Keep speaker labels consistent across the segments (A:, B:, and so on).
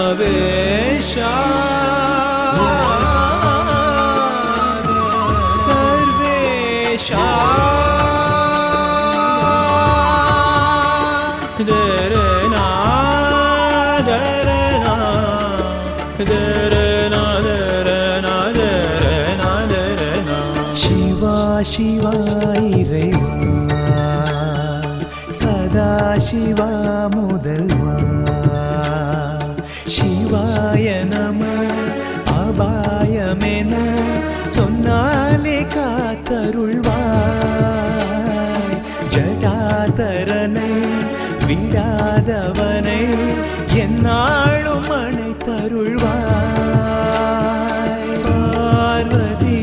A: सर्वेशा सर्वेशा दरना दरना दरना दरना दरना दरना शिवा शिवा इறைவா सदा शिवा முதல்வா शिवाय नमः अபாயமென சொன்னாலே காத்தருள்வாய் ஜடாதரனை விடாதவனை என்னாலும் அணைத்தருள்வாய் பார்வதி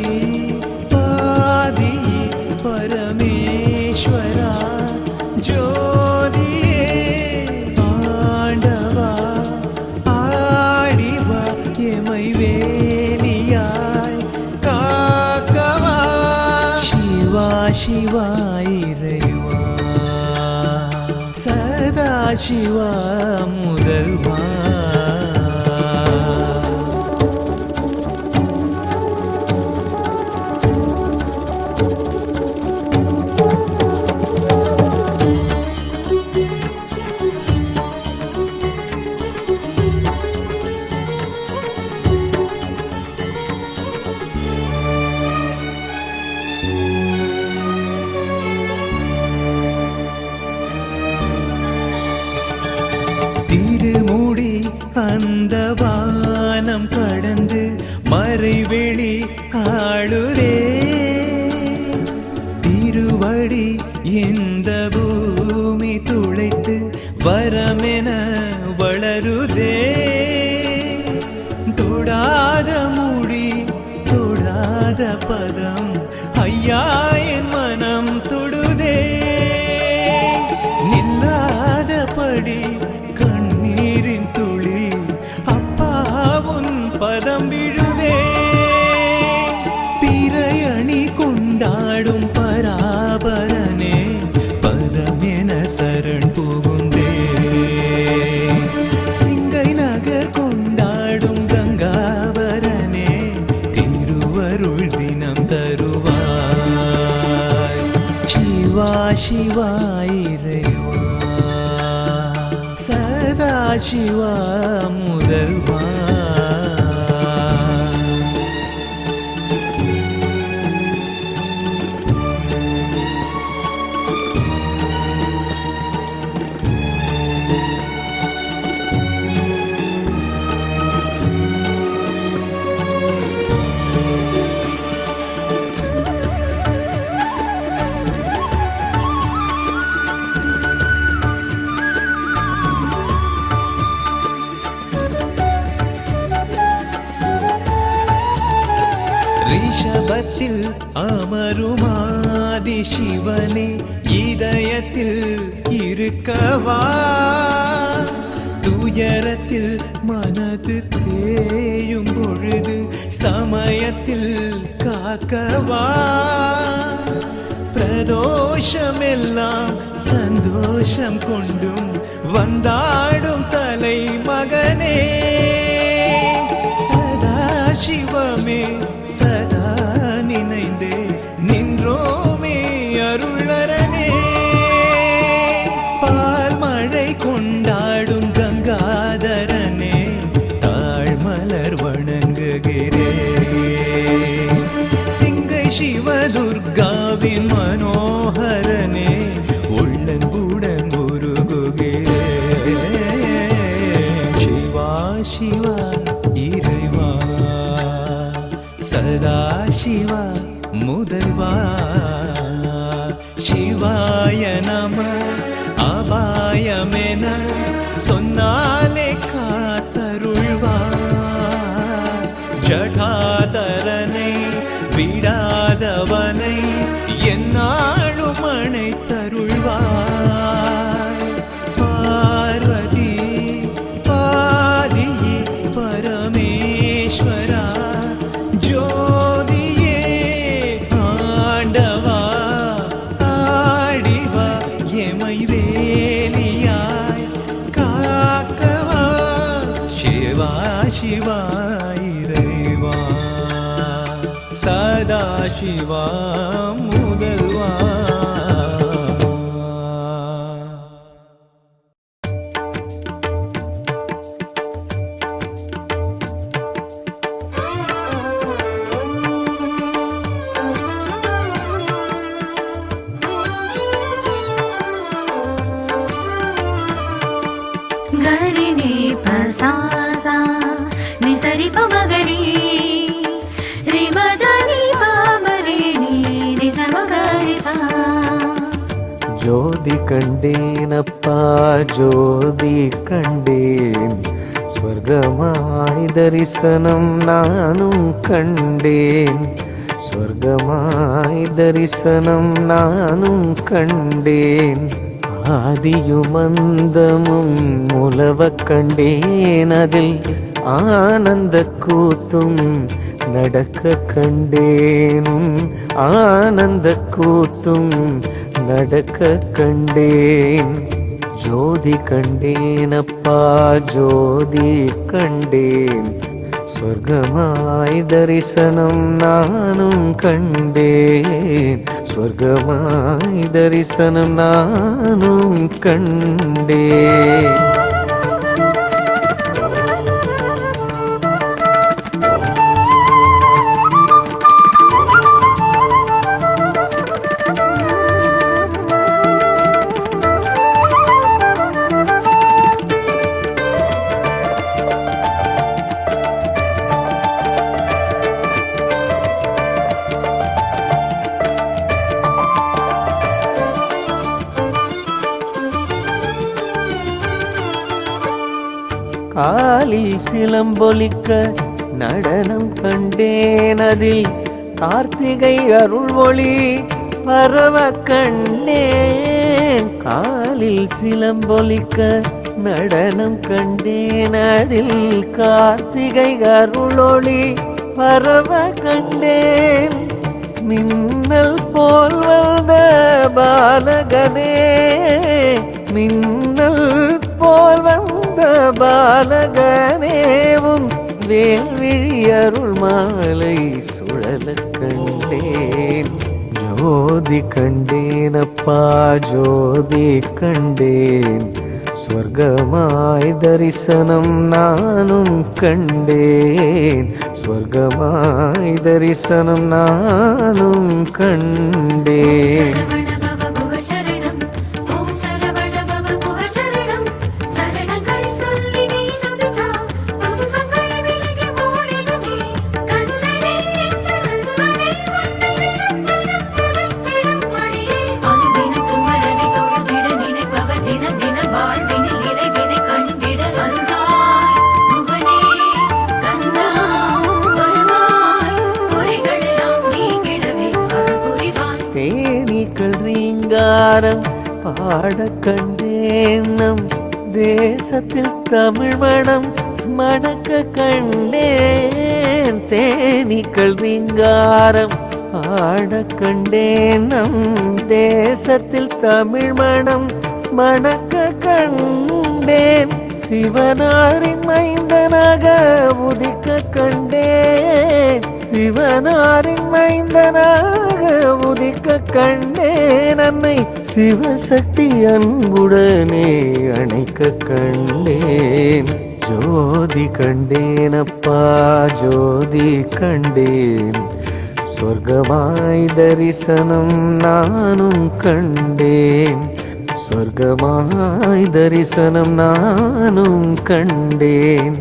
A: பாதி பரமேஸ்வரா ஜோதியே ஆண்டவா ஆடிவா எமை வேலியாய் காக்கவா சிவா சிவா இறைவா சதா சிவா முதல்வா திருமுடி அந்த வானம் கடந்து மறைவெளி ஆளுதே திருவடி இந்த பூமி துளைத்து வரமென வளருதே தொடாத முடி தொடாத பதம் ஐயா என் மனம் தொடுதே நில்லாதபடி கண்ணீரின் துளி அப்பாவுன் பதம் விழுதே பிறையணி கொண்டாடும் பராபரனே பதம் என சரண் புகுந்தே சிங்கை நகர் கொண்டாடும் கங்காவரனே திருவருள் தினம் தருவாய் சிவா சிவா இறைவா சதா சிவா முதல்வா ரிஷபத்தில் அமருமாதி சிவனே இதயத்தில் இருக்கவா துயரத்தில் மனது தேயும் பொழுது சமயத்தில் காக்கவா பிரதோஷமெல்லாம் சந்தோஷம் கொண்டும் வந்தாடும் தலை மகனே சதா சிவமே சதா நினைந்தே நின்றோமே அருளரனே பால் மழை கொண்டாடும் கங்காதரனே தாழ்மலர் வணங்குகிறே சிங்கை சிவதுர்காவின் மனோகரனே உள்ளன்புடன் உருகுகிறே சிவா சிவா இறைவா சதா சிவா முதல்வா சிவாய நம அபாயமென சொன்னாலே காத்தருள்வாய் ஜடாதரனை விடாதவனை என்னாலும் அணைத்தருள்வாய் பார்வதி பாதி பரமேஸ்வரா ஜோதியே ஆண்ட உமை வேலியாய் காக்கவா சிவா சிவா இறைவா சதா சிவா முதல்வா.
B: गरि नि प सा सा नि स रि प म ग रि रि म द नि प म रे नि नि स म ग रि सा.
C: ஜோதி கண்டேனப்பா ஜோதி கண்டேன் ஸ்வர்கமாய் தரிசனம் நானும் கண்டேன் ஸ்வர்கமாய் தரிசனம் நானும் கண்டேன் ஆதியும் அந்தமும் உலவ கண்டேன் அதில் ஆனந்த கூத்தும் நடக்க கண்டேனும் ஆனந்த கூத்தும் நடக்க கண்டேன் ஜோதி கண்டேனப்பா ஜோதி கண்டேன் ஸ்வர்கமாய் தரிசனம் நானும் கண்டேன் ஸ்வர்கமாய் தரிசனம் நானும் கண்டேன். காலில் சிலம்பொலிக்க நடனம் கண்டேன் அதில் கார்த்திகை அருள் ஒளி பரவ கண்டேன் காலில் சிலம்பொலிக்க நடனம் கண்டேன் அதில் கார்த்திகை அருள் ஒளி பரவ கண்டேன் மின்னல் போல் வந்த பாலகனே மின்னல் போல் வந்த பாலகனேவும் வேல்விழி அருள் மாலை சுழல கண்டேன் ஜோதி கண்டேனப்பா ஜோதி கண்டேன் ஸ்வர்கமாய் தரிசனம் நானும் கண்டேன் ஸ்வர்கமாய் தரிசனம் நானும் கண்டேன். தேனீக்கள் ரீங்காரம் பாட கண்டேன் நம் தேசத்தில் தமிழ் மணம் மணக்க கண்டேன் தேனீக்கள் ரீங்காரம் பாட கண்டேன் நம் தேசத்தில் தமிழ் மணம் மணக்க கண்டேன் சிவனாரின் மைந்தனாக உதிக்க கண்டேன் சிவனாரின் மைந்தனாக உதிக்க கண்டேன் அன்னை சிவசக்தி அன்புடனே அணைக்க கண்டேன் ஜோதி கண்டேனப்பா ஜோதி கண்டேன் ஸ்வர்கமாய் தரிசனம் நானும் கண்டேன் ஸ்வர்கமாய் தரிசனம் நானும் கண்டேன்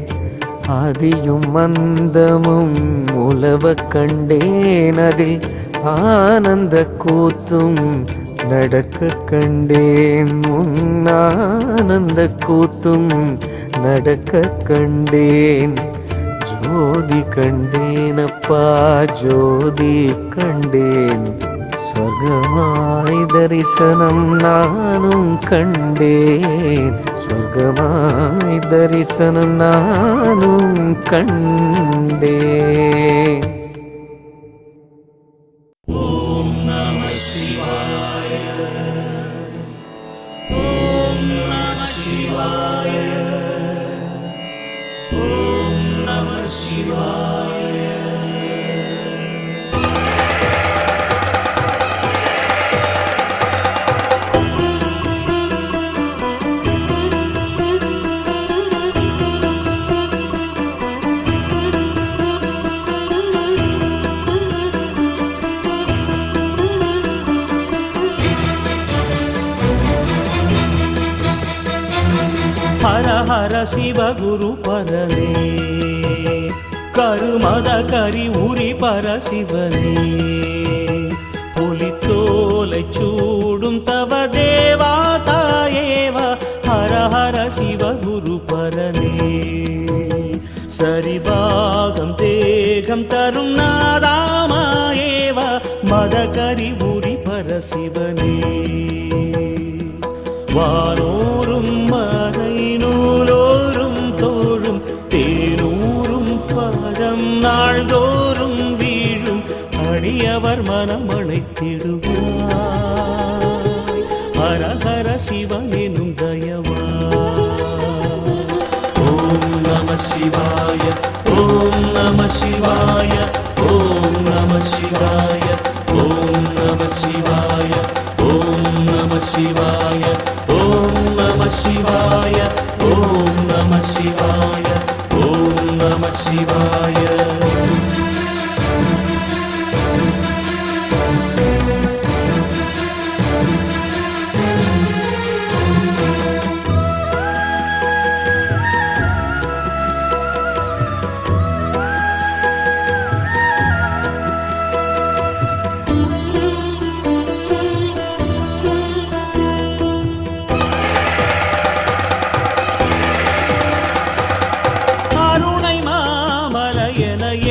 C: ஆதியும் அந்தமும் உலவ கண்டேன் அதில் ஆனந்த கூத்தும் நடக்க கண்டேன் ஆனந்த கூத்தும் நடக்க கண்டேன் ஜோதி கண்டேனப்பா ஜோதி கண்டேன் ஸ்வர்கமாய் தரிசனம் நானும் கண்டேன் ஸ்வர்கமாய் தரிசனம் நானும் கண்டேன்.
A: ஓம் நம சிவாய சிவாய. ஹர ஹர சிவ குரு பரனே, கருமத கரி உரி பரசிவனே, புலித்தோலை சூடும் தவ தேவா தாயேவா. ஹர ஹர சிவ குரு பரனே, சரிபாகம் தேகம் தரும் நாதாமாயேவா. மத கரி உரி பரசிவனே, வானோரும் மறை நூலோரும் தோழும் தேனூரும் பதம் நாள்தோறும் வீழும் அடியவர் மனம் அழைத்திடுவார். ஹர ஹர சிவனெனும் தயவா. ஓம் நம சிவாய, ஓம் நம சிவாய, ஓம் நம சிவாய, ஓம் நம சிவாய, ஓம் நம சிவாய, ஓம் நம சிவாய, ஓம் நம சிவாய, ஓம் நம சிவாய.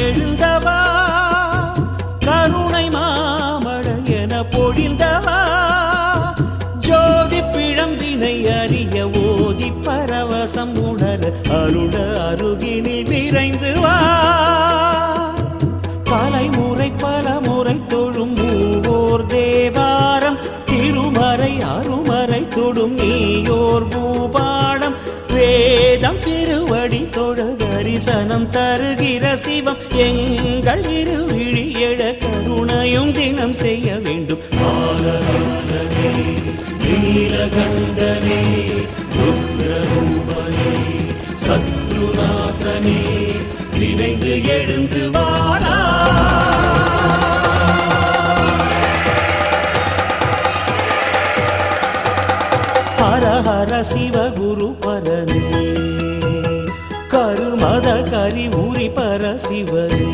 A: எழுந்தவா கருணை மாமழ என பொழிந்தவா, ஜோதி பிழம்பினை அறிய ஓதி பரவசம் உணர அருள அருகினில் விரைந்து வா. தலைமுறை பல முறை தொழும் மூவோர் தேவாரம், திருமறை அருமறை தொடும் நீயோர் பூபாடம், வேதம் திருவடி தொழ தரிசனம் தருகிற சிவம் எங்கள் இருவிழி எழ கருணையும் தினம் செய்ய வேண்டும். ஆலகண்டனே நீலகண்டனே ருத்ரரூபனே சத்ருநாசனே நினைந்து எழுந்து வாரா. ஹர ஹர சிவ குரு பரனே, கருமத கரி உரி பரசிவனே.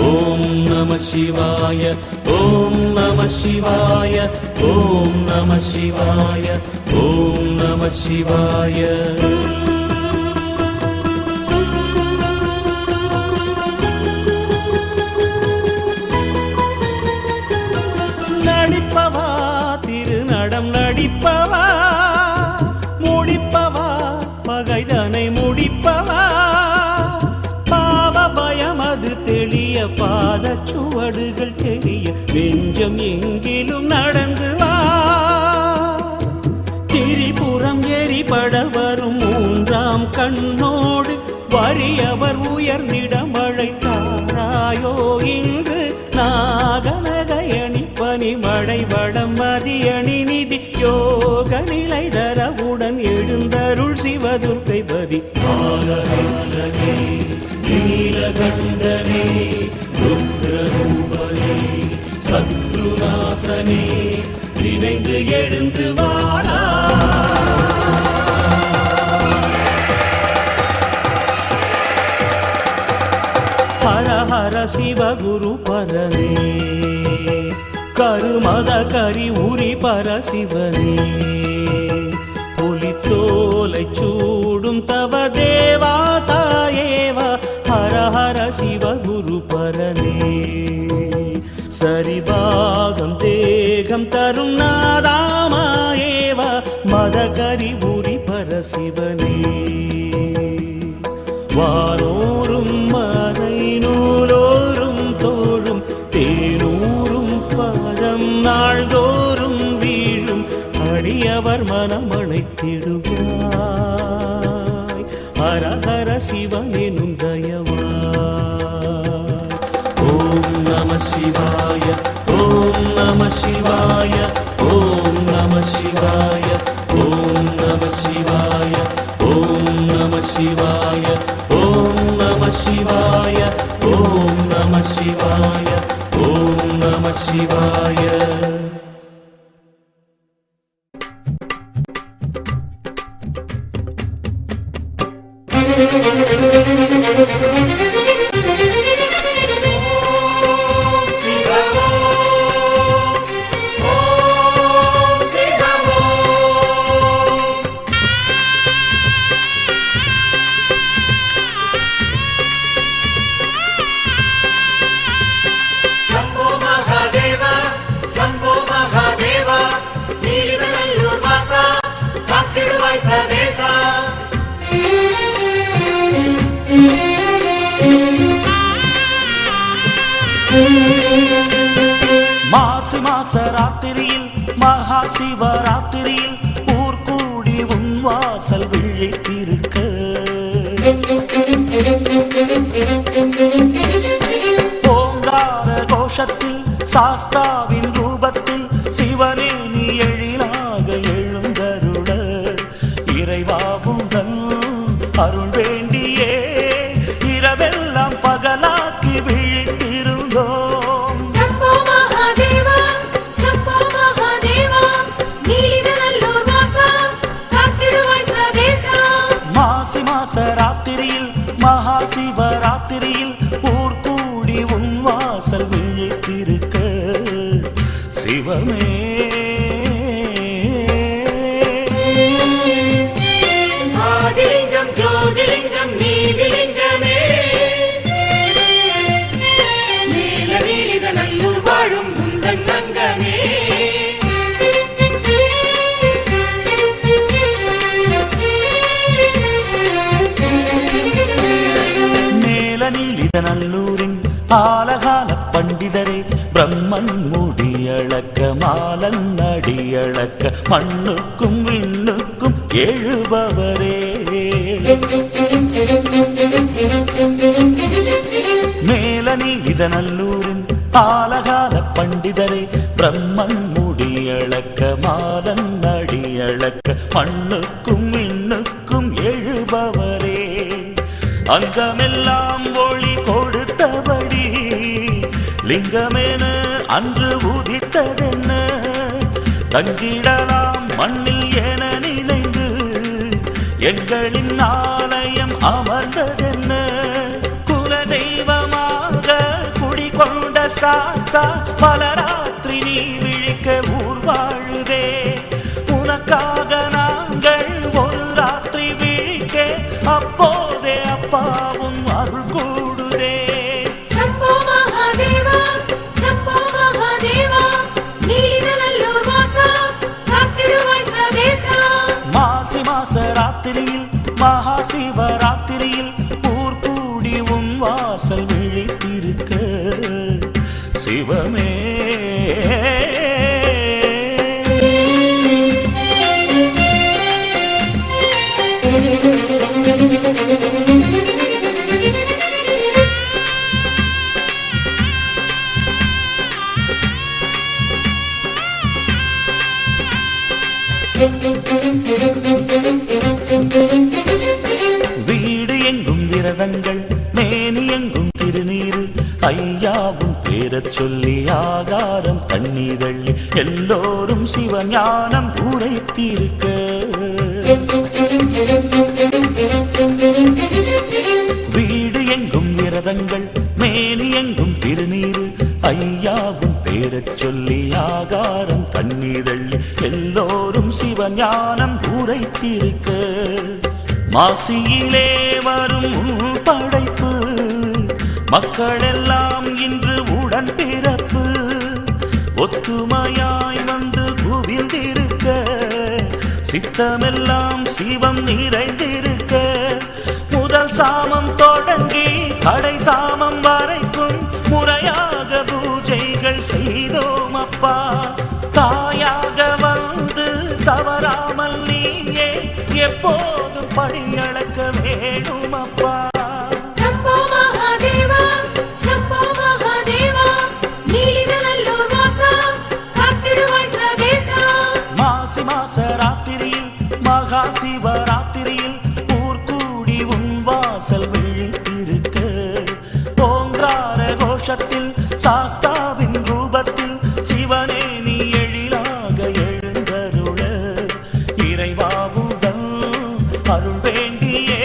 A: ஓம் நம சிவாய, ஓம் நம சிவாய, ஓம் நம சிவாய, ஓம் நம சிவாய. நடிப்பவா திருநடம் நடிப்பவா, முடிப்பவா பகைதனை முடிப்பவா, பாவ பயம் அது தெளிய பாத சுவடுகள் தெளிய நெஞ்சம் எங்கிலும் நடந்து வா. திரிபுரம் எரிபட வரும் மூன்றாம் கண்ணோடு வறியவர் உயர்ந்திட மழை தாராயோ இன்று. நாகநகையணி பனிமழை வடம் மதியணி நிதி யோக நிலை தரவுடன் எழுந்தருள் சிவதுர்க்கை பதி. ஆலகண்டனே நீலகண்டனே ருத்ரரூபனே சத்ருநாசனே நினைந்து எழுந்து வாரா. ஹர ஹர சிவ குரு பரனே, கருமத கரி உரி பரசிவனே, புலித்தோலை சூடும் தவ தேவா தாயேவா. ஹர ஹர சிவ குரு பரனே, சரிபாகம் தேகம் தரும் நாதாமாயேவா. மத கரி உரி பரசிவனே, வானோரும் மனமணைத்திடுவாய். ஹர ஹர சிவனெனும் தயவாய். ஓம் நம சிவாய ஓம் நம சிவாய ஓம் நம சிவாய ஓம் நம சிவாய ஓம் நம சிவாய ஓம் நம சிவாய ஓம் நம சிவாய ஓம் நம சிவாய. மாசி மாச ராத்திரியில் மகா சிவராத்திரியில் ஊர் கூடி உன் வாசல் விழித்திருக்க. ஓங்கார கோஷத்தில் சாஸ்தாவின் ரூபத்தில் சிவனே நீ எழிலாக எழுந்தருள. இறைவாவுடன் அருள் வேண்டியே இரவெல்லாம் பகலாக்கி விழித்திருந்தோம். மாசி மாச ராத்திரியில் மகா சிவராத்திரியில் ஊர் கூடி உன் வாசல் விழித்திருக்க. சிவமே
B: ஆதிலிங்கம் ஜோதிலிங்கம் நீதிலிங்கமே நீல நீலித நல்லூர் வாழும் முந்தன் மங்கமே.
A: நல்லூரின் ஆலகால பண்டிதரே பிரம்மன் முடியளக்க மாலன் அடியளக்க மண்ணுக்கும் விண்ணுக்கும் எழுபவரே. மேலநீலித நல்லூரின் ஆலகால பண்டிதரே பிரம்மன் முடியளக்க மாலன் அடியளக்க மண்ணுக்கும் விண்ணுக்கும் எழுபவரே. அங்கமெல்லாம் ஒளி கொடுத்தபடி லிங்கமென அன்று உதித்ததென்ன. தங்கிடலாம் மண்ணில் என நினைந்து எங்களின் ஆலயம் அமர்ந்ததென்ன. குலதெய்வமாக குடிகொண்ட சாஸ்தா பல ராத்திரி நீ விழிக்க ஊர் வாழுதே. உனக்காக நாங்கள் ஒரு ராத்திரி விழிக்க அப்போதே அப்பாவும் அருள் கூடுதே.
B: சம்போ மகாதேவா சம்போ மகாதேவா நீலிநல்லூர் வாசா காத்திடுவாய் சவேசா.
A: மாசி மாச ராத்திரியில் மகா சிவராத்திரியில் ஊர் கூடி உன் வாசல் விழித்திருக்க. சிவமே வீடு எங்கும் விரதங்கள் மேனி எங்கும் திருநீரு ஐயாவும் பேரச் சொல்லி ஆகாரம் தண்ணீரள்ளி எல்லோரும் சிவஞானம் உரைத்திருக்க. வீடு எங்கும் விரதங்கள் மேனி எங்கும் திருநீரு ஐயாவும் பேரச் சொல்லி ஆகாரம் தண்ணீரள்ளி எல்லோரும் சிவஞானம் உரைத்திருக்க. மாசியிலே வரும் படைப்பு மக்களெல்லாம் இன்று உடன் பிறப்பு. ஒத்துமையாய் வந்து குவிந்திருக்க சித்தமெல்லாம் சிவம் நிறைந்திருக்க. முதல் சாமம் தொடங்கி கடை சாமம் வரைக்கும் முறையாக பூஜைகள் செய்தோம் அப்பா. தாயாக வந்து தவறாமல் எப்போதும் படியளக்க வேணும் அப்பா.
B: சம்போ மகாதேவா சம்போ மகாதேவா நீலிதநல்லூர் வாசா காத்திடுவாய் சவேசா.
A: மாசி மாச ராத்திரியில் மகா சிவராத்திரியில் ஊர்கூடி உன் வாசல் விழித்திருக்க ஓங்கார கோஷத்தில் சாஸ்தாவின் ரூபத்தில் சிவனே நீ எழிலாக எழுந்தருள இறைவாவுடன் அருள் வேண்டியே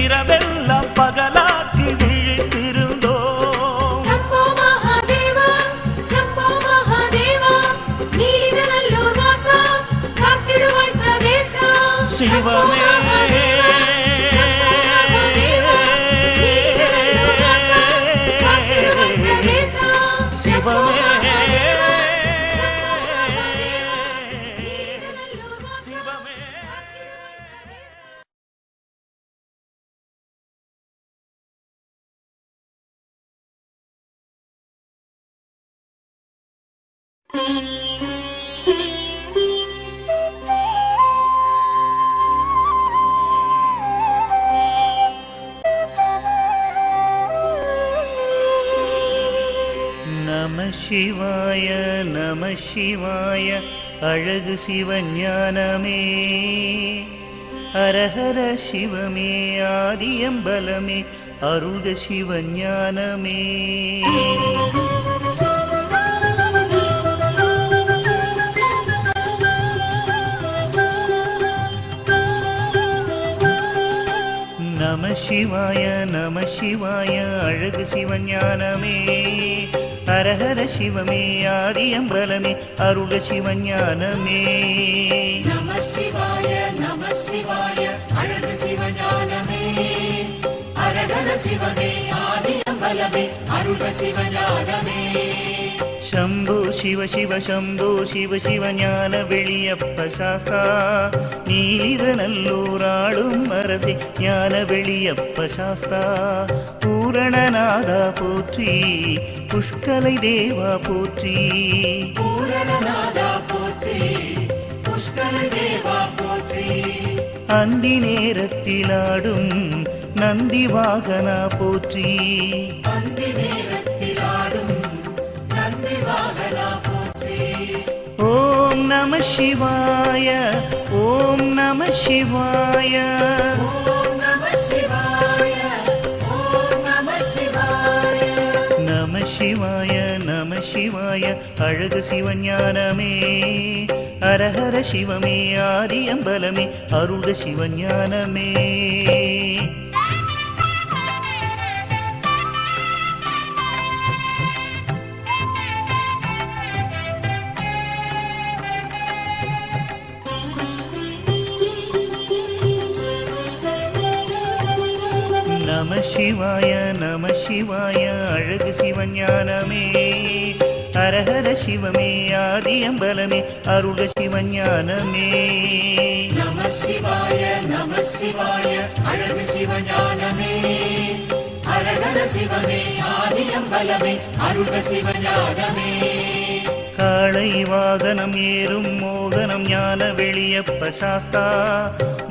A: இரவெல்லாம் பகலாக்கி விழித்திருந்தோம்.
B: சம்போ மகாதேவா சம்போ மகாதேவா நீலிதநல்லூர் வாசா காத்திடுவாய் சவேசா.
A: சிவமே சிவமே சிவமே. நம சிவாய நம சிவாய அழகு சிவஞானமே ஹரஹர சிவமே ஆதியம்பலமே அருள்க சிவஞானமே. நம சிவாய நம சிவாய அழகு சிவஞானமே ஹரஹர சிவமே ஆதியம்பலமே அருள்க சிவஞானமே.
B: நம சிவாய அழகு சிவஞானமே ஹரஹர சிவமே ஆதியம்பலமே அருள்க சிவஞானமே.
A: शंभो शिव शिव शंभो शिव शिव ஞான வெளியப்ப சாஸ்தா நீரநல்லூராளும் அரசே ஞான வெளியப்ப சாஸ்தா பூரணநாதா போற்றி புஷ்கலை தேவா போற்றி.
B: பூரணநாதா போற்றி புஷ்கலை தேவா போற்றி.
A: அந்தி நேரத்திலாடும் நந்தி வாகனா போற்றி.
B: அந்தி நேரத்திலாடும் நந்தி வாகனா போற்றி.
A: ஓம் நம சிவாய ஓம் நம சிவாய
B: ஓம் நம சிவாய ஓம் நம சிவாய.
A: நம சிவாய நம சிவாய அழகு சிவஞானமே ஹரஹர சிவமே ஆதியம்பலமே அருள்க சிவஞானமே. நம சிவாய நம சிவாய அழகு சிவஞானமே ஹரஹர சிவமே ஆதியம்பலமே அருள்க சிவஞானமே.
B: நம சிவாய அழகு சிவஞானமே ஹரஹர சிவமே ஆதியம்பலமே அருள்க சிவஞானமே.
A: காளை வாகனம் ஏறும் மோகனம் ஞான வெளியப்ப சாஸ்தா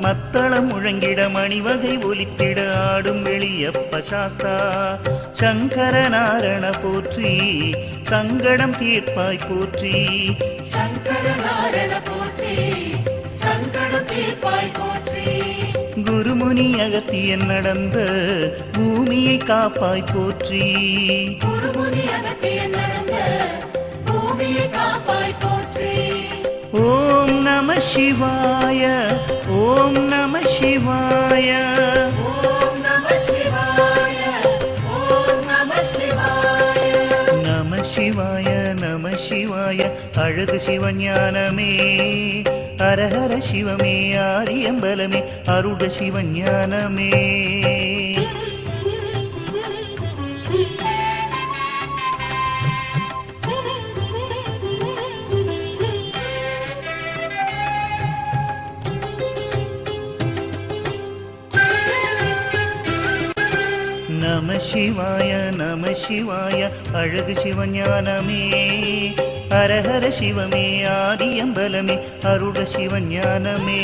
A: மத்தளம் முழங்கிட மணிவகை ஒலித்திட ஆடும் வெளியப்ப சாஸ்தா சங்கர நாரண போற்றி சங்கடம் தீர்ப்பாய் போற்றி.
B: சங்கர நாரண போற்றி சங்கடம் தீர்ப்பாய் போற்றி.
A: குருமுனி அகத்தியன் நடந்த பூமியை காப்பாய் போற்றி.
B: குருமுனி அகத்தியன் நடந்த பூமியை காப்பாய் போற்றி.
A: ஓம் நம சிவாய ஓம் நம சிவாய
B: ஓம் நம சிவாய ஓம் நம சிவாய.
A: நம சிவாய நம சிவாய அழகு சிவஞானமே ஹரஹர சிவமே ஆதியம்பலமே அருள்க சிவஞானமே. நம சிவாய அழகு சிவஞானமே ஹரஹர சிவமே ஆதியம்பலமே அருட சிவஞானமே.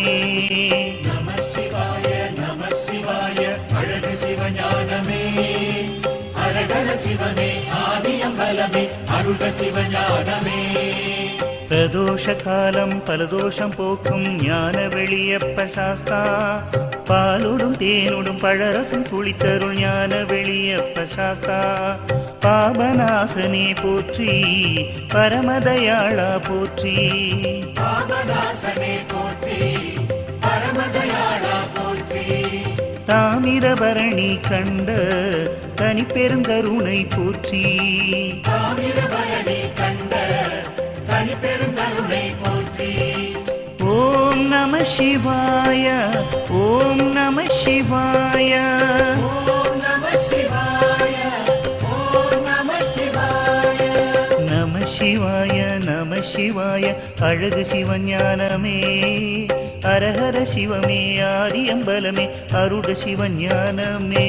D: நம சிவாய அழகு சிவஞானமே. ஹரஹர சிவமே ஆதியம்பலமே அருட சிவஞானமே.
A: பிரதோஷ காலம் பலதோஷம் போக்கும் ஞான வெளியப்ப சாஸ்தா. பாலுடும் தேனுடும் பழரசம் குளித்தருள் ஞான வெளியப்ப சாஸ்தா. பாபநாசனே போற்றி பரமதயாளா போற்றி.
D: பாபநாசனே போற்றி பரமதயாளா போற்றி.
A: தாமிரபரணி கண்ட தனி பெருங்கருணை போற்றி.
D: தாமிரபரணி கண்ட தனி பெருங்கருணை போற்றி.
A: ஓம் நம சிவாய ஓம் நம சிவாய.
D: ஓம் நம சிவாய ஓம் நம சிவாய.
A: நம சிவாய நம சிவாய அழகு சிவஞானமே. ஹரஹர சிவமே ஆதியம்பலமே அருட சிவஞானமே.